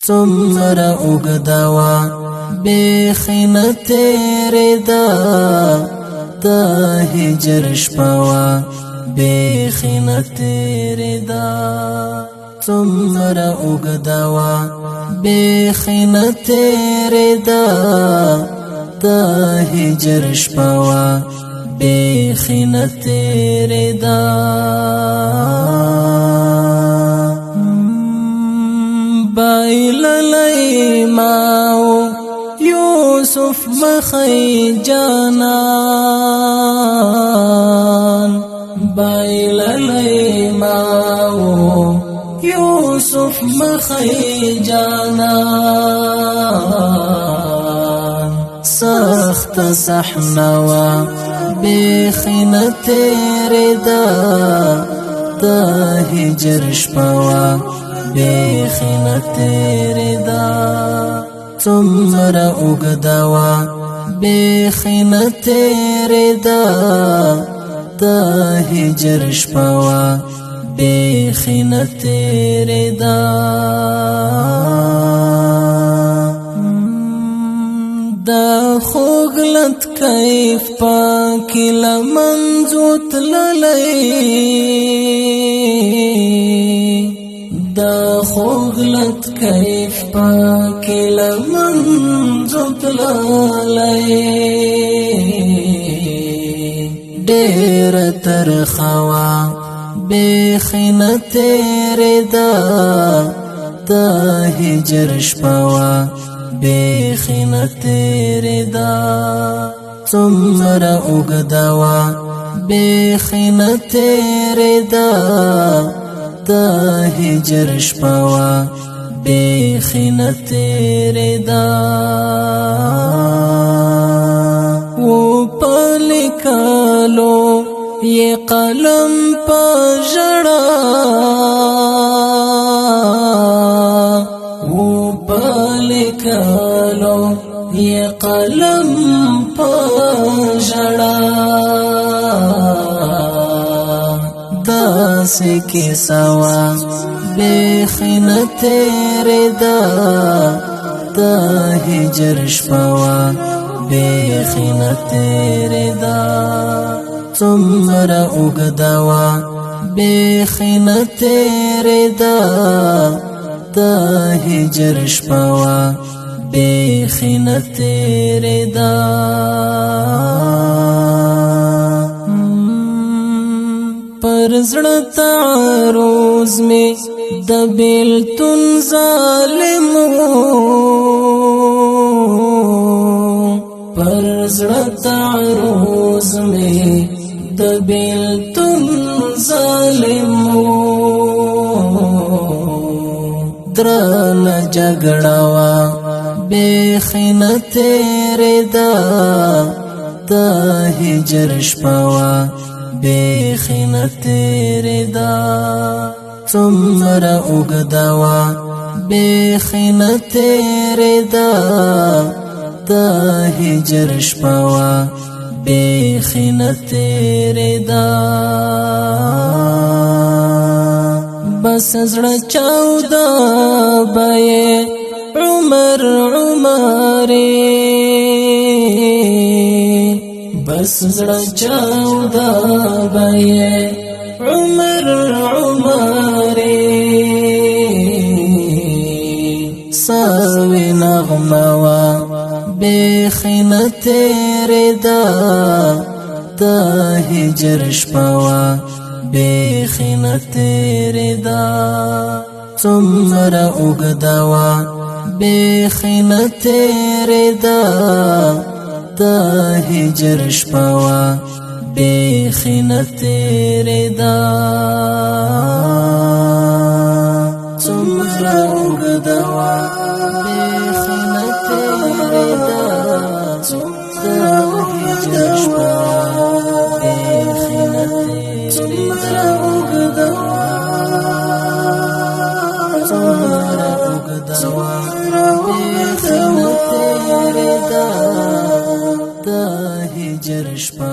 څومره اوږده وه بیخینه تېرېده د هجر شپه وه بیخینه تېرېده څومره اوږده وه بیخینه تېرېده د هجر شپه وه بیخینه تېرېده بایللی ماو یوسف مخی جانان بایللی ماو یوسف مخی جانان سخت صحنوا بیخینه تېرېده د هجر شپه وه بیخینه تېرېده څومره اوږده وه بیخینه تېرېده د هجر شپه وه بیخینه تېرېده دا خوږ لت کیف پاکې له منځو تللی دا خوږ لت کیف پاکې له منځو تللی ډېره ترخه وه بیخینه تېرېده د هجر شپه وه بیخینه تېرېده څومره اوږده وه بیخینه تېرېده د هجر شپه وه بیخینه تېرېده و په لیکلو یې قلم په ژړا و په لیکلو یې قلم په ژړا داسې کیسه وه بیخینه تېرېده د هجر شپه وه بیخینه تېرېده څومره اوږده وه بیخینه تېرېده د هجر شپه وه بیخینه تېرېده پر زړه تعرض مې د بیلتون ظالم پر زړه تعرض مې د بیلتون ظالم درنه جګړه وه بیخینه تېرېده د هجر شپه وه بیخینه تېرېده څومره اوږده وه بیخینه تېرېده د هجر شپه وه بیخینه تېرېده بس زړه چاوده به یې عمر عمرې بس زړه چاوده به یې عمر عمرې ساوي نغمه وه بیخینه تېرېده د هجر شپه وه بیخینه تېرېده څومره اوږده وه بیخینه تېرېده د هجر شپه وه بیخینه تېرېده څومره اوږده وه بیخینه تېرېده د هجر شپه وه بیخینه تېرېده څومره اوږده وه بیخینه تېرېده د هجر شپه